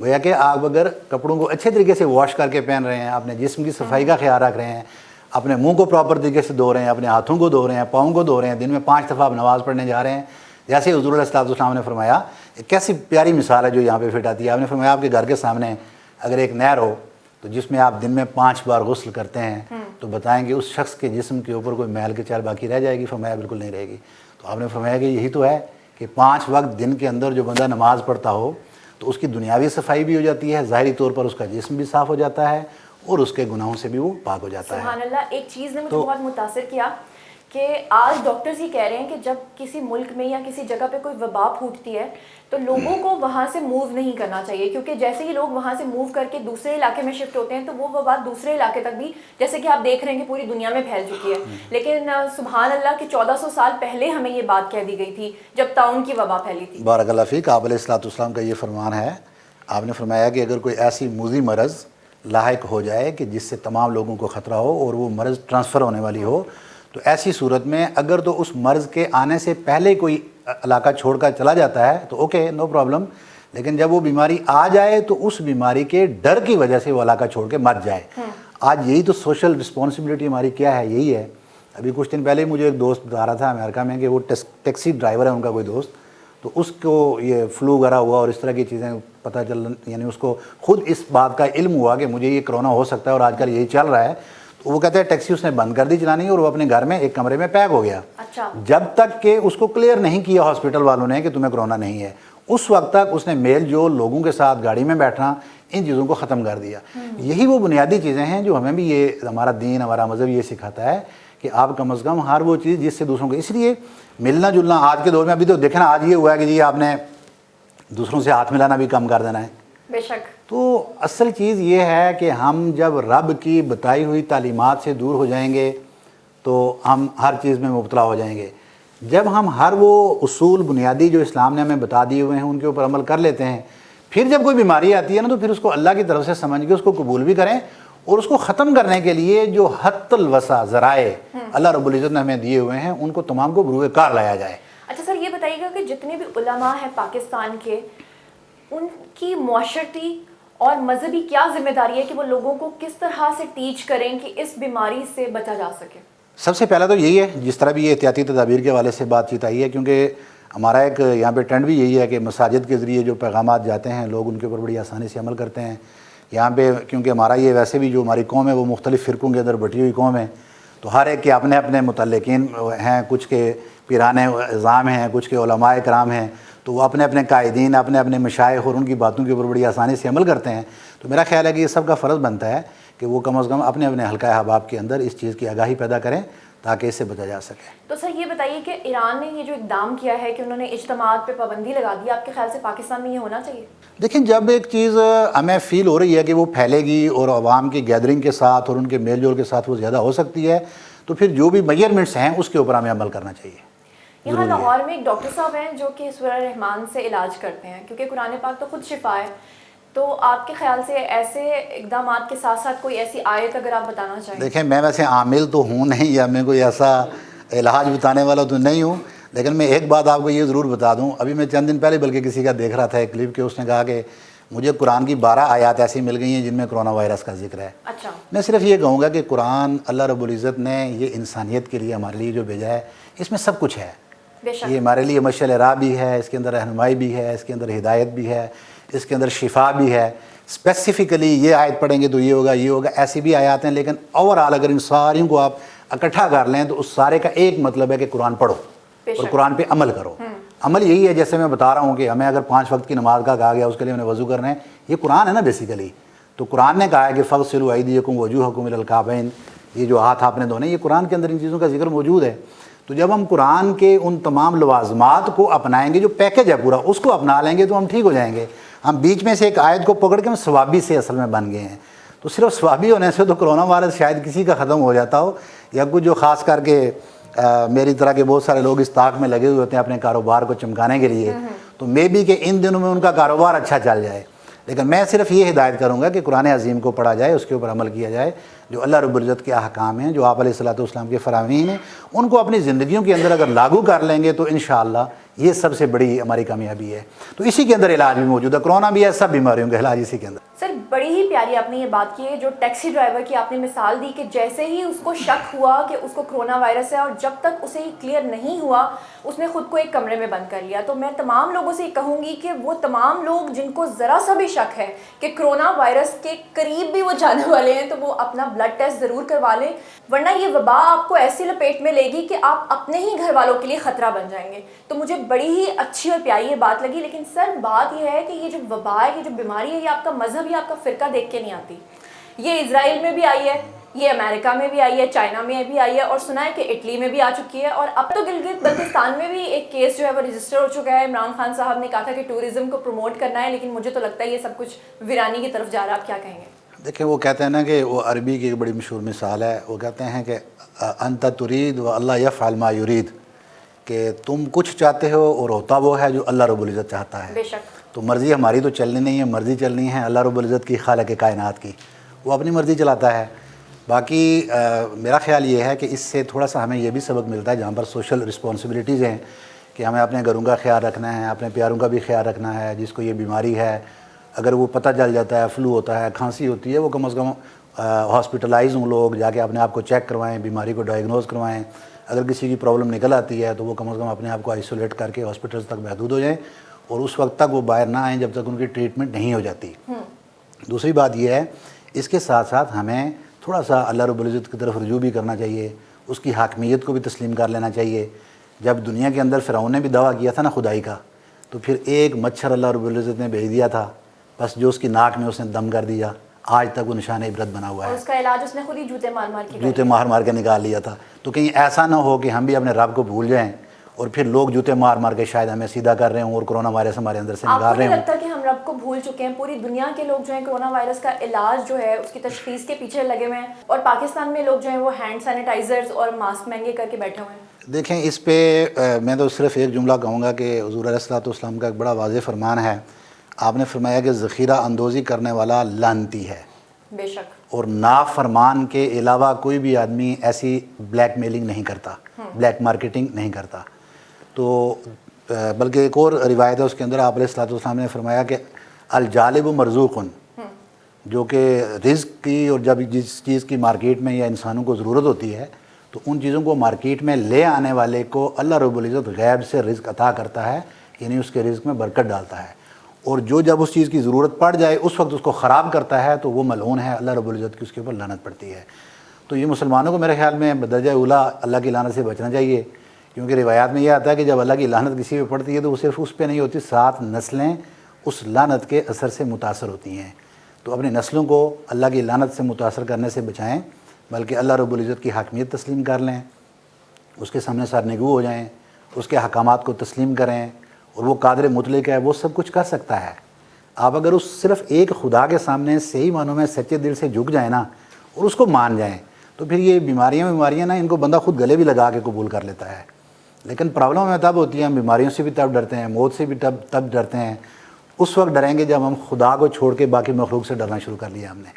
گویا کہ آپ اگر کپڑوں کو اچھے طریقے سے واش کر کے پہن رہے ہیں، اپنے جسم کی صفائی کا خیال رکھ رہے ہیں، اپنے منہ کو پراپر طریقے سے دھو رہے ہیں، اپنے ہاتھوں کو دھو رہے ہیں، پاؤں کو دھو رہے ہیں، دن میں 5 دفعہ آپ نماز پڑھنے جا رہے ہیں، جیسے حضور علیہ السلام نے فرمایا، کیسی پیاری مثال ہے جو یہاں پہ فٹ آتی ہے. آپ نے فرمایا آپ کے گھر کے سامنے اگر ایک نہر ہو تو جس میں آپ دن میں 5 بار غسل کرتے ہیں تو بتائیں گے اس شخص کے جسم کے اوپر کوئی میل کی چال باقی رہ جائے گی؟ فرمایا بالکل نہیں رہے گی. تو آپ نے فرمایا کہ یہی تو ہے کہ 5 وقت دن کے اندر جو بندہ نماز پڑھتا ہو تو اس کی دنیاوی صفائی بھی ہو جاتی ہے، ظاہری طور پر اس کا جسم بھی صاف ہو جاتا ہے اور اس کے گناہوں سے بھی وہ پاک ہو جاتا ہے. سبحان اللہ. ایک چیز نے مجھے بہت متاثر کیا کہ آج ڈاکٹرز ہی کہہ رہے ہیں کہ جب کسی ملک میں یا کسی جگہ پہ کوئی وبا پھوٹتی ہے تو لوگوں کو وہاں سے موو نہیں کرنا چاہیے، کیونکہ جیسے ہی لوگ وہاں سے موو کر کے دوسرے علاقے میں شفٹ ہوتے ہیں تو وہ وبا دوسرے علاقے تک بھی، جیسے کہ آپ دیکھ رہے ہیں کہ پوری دنیا میں پھیل چکی ہے. لیکن سبحان اللہ کہ 1400 سال پہلے ہمیں یہ بات کہہ دی گئی تھی جب طاعون کی وبا پھیلی تھی. بارک اللہ فیک. آپ علیہ السلام کا یہ فرمان ہے، آپ نے فرمایا کہ اگر کوئی ایسی موذی مرض لاحق ہو جائے کہ جس سے تمام لوگوں کو خطرہ ہو اور وہ مرض ٹرانسفر ہونے والی ہو، تو ایسی صورت میں اگر تو اس مرض کے آنے سے پہلے کوئی علاقہ چھوڑ کر چلا جاتا ہے تو اوکے، نو پرابلم. لیکن جب وہ بیماری آ جائے تو اس بیماری کے ڈر کی وجہ سے وہ علاقہ چھوڑ کے مر جائے. آج یہی تو سوشل رسپانسبلٹی ہماری کیا ہے، یہی ہے. ابھی کچھ دن پہلے مجھے ایک دوست بتا رہا تھا امریکہ میں کہ وہ ٹیکسی ڈرائیور ہے ان کا کوئی دوست، تو اس کو یہ فلو وغیرہ ہوا اور اس طرح کی چیزیں پتہ چل، یعنی اس کو خود اس بات کا علم ہوا کہ مجھے یہ کرونا ہو سکتا ہے اور آج کل یہی چل رہا ہے. تو وہ کہتے ہیں ٹیکسی اس نے بند کر دی چلانی اور وہ اپنے گھر میں ایک کمرے میں پیک ہو گیا. اچھا. جب تک کہ اس کو کلیئر نہیں کیا ہاسپٹل والوں نے کہ تمہیں کرونا نہیں ہے، اس وقت تک اس نے میل جول، لوگوں کے ساتھ گاڑی میں بیٹھنا، ان چیزوں کو ختم کر دیا. یہی وہ بنیادی چیزیں ہیں جو ہمیں بھی یہ ہمارا دین، ہمارا مذہب یہ سکھاتا ہے کہ آپ کم از کم ہر وہ چیز جس سے دوسروں کو، اس لیے ملنا جلنا آج کے دور میں، ابھی تو دیکھنا آج یہ ہوا ہے کہ جی آپ نے دوسروں سے ہاتھ ملانا بھی کم کر دینا ہے. بے شک. تو اصل چیز یہ ہے کہ ہم جب رب کی بتائی ہوئی تعلیمات سے دور ہو جائیں گے تو ہم ہر چیز میں مبتلا ہو جائیں گے. جب ہم ہر وہ اصول بنیادی جو اسلام نے ہمیں بتا دیے ہوئے ہیں ان کے اوپر عمل کر لیتے ہیں، پھر جب کوئی بیماری آتی ہے نا تو پھر اس کو اللہ کی طرف سے سمجھ کے اس کو قبول بھی کریں، اور اس کو ختم کرنے کے لیے جو حت الوسع ذرائع اللہ رب العزت نے ہمیں دیے ہوئے ہیں ان کو تمام کو بروئے کار لایا جائے. اچھا سر، یہ بتائیے گا کہ جتنے بھی علماء ہیں پاکستان کے، ان کی معاشرتی اور مذہبی کیا ذمہ داری ہے کہ وہ لوگوں کو کس طرح سے ٹیچ کریں کہ اس بیماری سے بچا جا سکے؟ سب سے پہلا تو یہی ہے، جس طرح بھی یہ احتیاطی تدابیر کے حوالے سے بات چیت آئی ہے، کیونکہ ہمارا ایک یہاں پہ ٹرینڈ بھی یہی ہے کہ مساجد کے ذریعے جو پیغامات جاتے ہیں لوگ ان کے اوپر بڑی آسانی سے عمل کرتے ہیں. یہاں پہ کیونکہ ہمارا یہ ویسے بھی جو ہماری قوم ہے وہ مختلف فرقوں کے اندر بٹی ہوئی قوم ہے، تو ہر ایک کے اپنے اپنے متعلقین ہیں، کچھ کے پیران اعظام ہیں، کچھ کے علماء کرام ہیں، تو وہ اپنے اپنے قائدین، اپنے اپنے مشائخ اور ان کی باتوں کے اوپر بڑی آسانی سے عمل کرتے ہیں. تو میرا خیال ہے کہ یہ سب کا فرض بنتا ہے کہ وہ کم از کم اپنے اپنے حلقہ احباب کے اندر اس چیز کی آگاہی پیدا کریں تاکہ اس سے بچا جا سکے. تو سر یہ بتائیے کہ ایران نے یہ جو اقدام کیا ہے کہ انہوں نے اجتماعات پہ پابندی لگا دی، آپ کے خیال سے پاکستان میں یہ ہونا چاہیے؟ دیکھیں، جب ایک چیز ہمیں فیل ہو رہی ہے کہ وہ پھیلے گی اور عوام کی گیدرنگ کے ساتھ اور ان کے میل جول کے ساتھ وہ زیادہ ہو سکتی ہے، تو پھر جو بھی میجرمنٹس ہیں اس کے اوپر ہمیں عمل کرنا چاہیے. یہاں لاہور میں ایک ڈاکٹر صاحب ہیں جو کہ سورہ رحمان سے علاج کرتے ہیں، کیونکہ قرآن پاک تو خود شفا ہے. تو آپ کے خیال سے ایسے اقدامات کے ساتھ ساتھ کوئی ایسی آیت اگر آپ بتانا چاہیں؟ دیکھیں، میں ویسے عامل تو ہوں نہیں یا میں کوئی ایسا علاج بتانے والا تو نہیں ہوں، لیکن میں ایک بات آپ کو یہ ضرور بتا دوں. ابھی میں چند دن پہلے بلکہ کسی کا دیکھ رہا تھا ایک کلپ کہ اس نے کہا کہ مجھے قرآن کی 12 آیات ایسی مل گئی ہیں جن میں کرونا وائرس کا ذکر ہے. اچھا. میں صرف یہ کہوں گا کہ قرآن اللہ رب العزت نے یہ انسانیت کے لیے ہمارے لیے جو بھیجا ہے اس میں سب کچھ ہے. یہ ہمارے لیے مشعل راہ بھی ہے، اس کے اندر رہنمائی بھی ہے، اس کے اندر ہدایت بھی ہے، اس کے اندر شفا بھی ہے. اسپیسیفکلی یہ آیت پڑھیں گے تو یہ ہوگا، یہ ہوگا، ایسی بھی آیات ہیں. لیکن اوورآل اگر ان ساریوں کو آپ اکٹھا کر لیں تو اس سارے کا ایک مطلب ہے کہ قرآن پڑھو اور قرآن پہ عمل کرو. عمل یہی ہے، جیسے میں بتا رہا ہوں کہ ہمیں اگر 5 وقت کی نماز کا کہا گیا اس کے لیے ہمیں وضو کرنا ہے، یہ قرآن ہے نا بیسیکلی. تو قرآن نے کہا ہے کہ فغسلوا ایدیکم ووجوہکم الی الکعبین، یہ جو ہاتھ آپ نے دھونے، یہ قرآن کے اندر ان چیزوں کا ذکر موجود ہے. تو جب ہم قرآن کے ان تمام لوازمات کو اپنائیں گے، جو پیکج ہے پورا اس کو اپنا لیں گے تو ہم ٹھیک ہو جائیں گے. ہم بیچ میں سے ایک آیت کو پکڑ کے ہم ثوابی سے اصل میں بن گئے ہیں. تو صرف ثوابی ہونے سے تو کرونا وائرس شاید کسی کا ختم ہو جاتا ہو، یا کچھ جو خاص کر کے میری طرح کے بہت سارے لوگ اس طاق میں لگے ہوئے ہوتے ہیں اپنے کاروبار کو چمکانے کے لیے، تو مے بی کہ ان دنوں میں ان کا کاروبار اچھا چل جائے. لیکن میں صرف یہ ہدایت کروں گا کہ قرآن عظیم کو پڑھا جائے, اس کے اوپر عمل کیا جائے, جو اللہ رب العزت کے احکام ہیں, جو آپ علیہ الصلوۃ والسلام کے فرامین ہیں, ان کو اپنی زندگیوں کے اندر اگر لاگو کر لیں گے تو انشاءاللہ یہ سب سے بڑی ہماری کامیابی ہے. تو اسی کے اندر علاج بھی موجود ہے, کرونا بھی ہے, سب بیماریوں کا علاج اسی کے اندر. سر بڑی ہی پیاری آپ نے یہ بات کی ہے, جو ٹیکسی ڈرائیور کی آپ نے مثال دی کہ جیسے ہی اس کو شک ہوا کہ اس کو کرونا وائرس ہے اور جب تک اسے یہ کلیئر نہیں ہوا اس نے خود کو ایک کمرے میں بند کر لیا. تو میں تمام لوگوں سے یہ کہوں گی کہ وہ تمام لوگ جن کو ذرا سا بھی شک ہے کہ کرونا وائرس کے قریب بھی وہ جانے والے ہیں تو وہ اپنا بلڈ ٹیسٹ ضرور کروا لیں, ورنہ یہ وبا آپ کو ایسی لپیٹ میں لے گی کہ آپ اپنے ہی گھر والوں کے لیے خطرہ بن جائیں گے. تو مجھے بڑی ہی اچھی اور پیاری یہ بات لگی. لیکن سر بات یہ ہے کہ یہ جو وبا ہے, یہ جو بیماری ہے, یہ آپ کا مذہب یا آپ کا فرقہ دیکھ کے نہیں آتی. یہ اسرائیل میں بھی آئی ہے, یہ امریکہ میں بھی آئی ہے, چائنا میں بھی آئی ہے, اور سنا ہے کہ اٹلی میں بھی آ چکی ہے, اور اب تو گلگت بلتستان میں بھی ایک کیس جو ہے وہ رجسٹر ہو چکا ہے. عمران خان صاحب نے کہا تھا کہ ٹورزم کو پروموٹ کرنا ہے, لیکن مجھے تو لگتا ہے یہ سب کچھ ویرانی کی طرف جا رہا ہے. آپ کیا کہیں گے؟ دیکھیں وہ کہتے ہیں نا کہ وہ عربی کی ایک بڑی مشہور مثال ہے, وہ کہتے ہیں کہ انت ترید و اللہ یفعل ما یرید, کہ تم کچھ چاہتے ہو اور ہوتا وہ ہے جو اللہ رب العزت چاہتا ہے. بے شک. تو مرضی ہماری تو چلنی نہیں ہے, مرضی چلنی ہے اللہ رب العزت کی, خالق کائنات کی. وہ اپنی مرضی چلاتا ہے. باقی میرا خیال یہ ہے کہ اس سے تھوڑا سا ہمیں یہ بھی سبق ملتا ہے جہاں پر سوشل رسپانسبلٹیز ہیں کہ ہمیں اپنے گھروں کا خیال رکھنا ہے, اپنے پیاروں کا بھی خیال رکھنا ہے. جس کو یہ بیماری ہے اگر وہ پتہ چل جاتا ہے, فلو ہوتا ہے, کھانسی ہوتی ہے, وہ کم از کم ہاسپٹلائز ہوں لوگ, جا کے اپنے آپ کو چیک کروائیں, بیماری کو ڈائگنوز کروائیں. اگر کسی کی پرابلم نکل آتی ہے تو وہ کم از کم اپنے آپ کو آئسولیٹ کر کے ہاسپٹلز تک محدود ہو جائیں, اور اس وقت تک وہ باہر نہ آئیں جب تک ان کی ٹریٹمنٹ نہیں ہو جاتی. دوسری بات یہ ہے اس کے ساتھ ساتھ ہمیں تھوڑا سا اللہ رب العزت کی طرف رجوع بھی کرنا چاہیے, اس کی حاکمیت کو بھی تسلیم کر لینا چاہیے. جب دنیا کے اندر فرعون نے بھی دعویٰ کیا تھا نا خدائی کا, تو پھر ایک مچھر اللہ رب العزت نے بھیج دیا تھا, بس جو اس کی ناک میں اس نے دم کر دیا, آج تک وہ نشان عبرت بنا ہوا ہے. اور اس کا علاج اس نے خود ہی جوتے مار مار کے نکال لیا تھا. تو کہیں ایسا نہ ہو کہ ہم بھی اپنے رب کو بھول جائیں اور پھر لوگ جوتے مار مار کے شاید ہمیں سیدھا کر رہے ہوں اور کرونا وائرس ہمارے اندر سے نکال رہے ہوں. آپ کو نہیں لگتا کہ ہم رب کو بھول چکے ہیں؟ پوری دنیا کے لوگ جو ہیں کرونا وائرس کا علاج جو ہے اس کی تشخیص کے پیچھے لگے ہوئے ہیں, اور پاکستان میں لوگ جو ہیں وہ ہینڈ سینیٹائزرز اور ماسک مہنگے کر کے بیٹھے ہوئے ہیں. دیکھیں اس پہ میں تو صرف ایک جملہ کہوں گا کہ حضور علیہ الصلوۃ والسلام کا ایک بڑا واضح فرمان ہے. آپ نے فرمایا کہ ذخیرہ اندوزی کرنے والا لعنتی ہے. بے شک. اور نافرمان کے علاوہ کوئی بھی آدمی ایسی بلیک میلنگ نہیں کرتا, بلیک مارکیٹنگ نہیں کرتا. تو بلکہ ایک اور روایت ہے اس کے اندر آپ علیہ الصلوۃ والسلام نے فرمایا کہ الجالب مرزوق, جو کہ رزق کی اور جب جس چیز کی مارکیٹ میں یا انسانوں کو ضرورت ہوتی ہے تو ان چیزوں کو مارکیٹ میں لے آنے والے کو اللہ رب العزت غیب سے رزق عطا کرتا ہے, یعنی اس کے رزق میں برکت ڈالتا ہے. اور جو جب اس چیز کی ضرورت پڑ جائے اس وقت اس کو خراب کرتا ہے تو وہ ملعون ہے, اللہ رب العزت کی اس کے اوپر لعنت پڑتی ہے. تو یہ مسلمانوں کو میرے خیال میں بدرجہ اولا اللہ کی لعنت سے بچنا چاہیے, کیونکہ روایات میں یہ آتا ہے کہ جب اللہ کی لعنت کسی پہ پڑتی ہے تو وہ صرف اس پہ نہیں ہوتی, 7 نسلیں اس لعنت کے اثر سے متاثر ہوتی ہیں. تو اپنی نسلوں کو اللہ کی لعنت سے متاثر کرنے سے بچائیں, بلکہ اللہ رب العزت کی حاکمیت تسلیم کر لیں, اس کے سامنے سرنگو ہو جائیں, اس کے احکامات کو تسلیم کریں, اور وہ قادر مطلق ہے, وہ سب کچھ کر سکتا ہے. آپ اگر اس صرف ایک خدا کے سامنے صحیح معنوں میں سچے دل سے جھک جائیں نا اور اس کو مان جائیں تو پھر یہ بیماریاں نا ان کو بندہ خود گلے بھی لگا کے قبول کر لیتا ہے. لیکن پرابلم ہمیں تب ہوتی ہے, ہم بیماریوں سے بھی تب ڈرتے ہیں, موت سے بھی تب ڈرتے ہیں. اس وقت ڈریں گے جب ہم خدا کو چھوڑ کے باقی مخلوق سے ڈرنا شروع کر لیا ہم نے.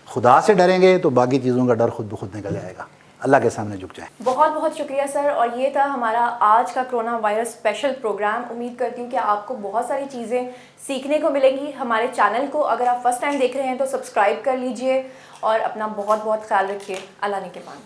خدا سے ڈریں گے تو باقی چیزوں کا ڈر خود بخود نکل جائے گا. اللہ کے سامنے جھک جائیں. بہت بہت شکریہ سر. اور یہ تھا ہمارا آج کا کرونا وائرس اسپیشل پروگرام. امید کرتی ہوں کہ آپ کو بہت ساری چیزیں سیکھنے کو ملیں گی. ہمارے چینل کو اگر آپ فرسٹ ٹائم دیکھ رہے ہیں تو سبسکرائب کر لیجئے اور اپنا بہت بہت خیال رکھیے. اللہ نگہبان.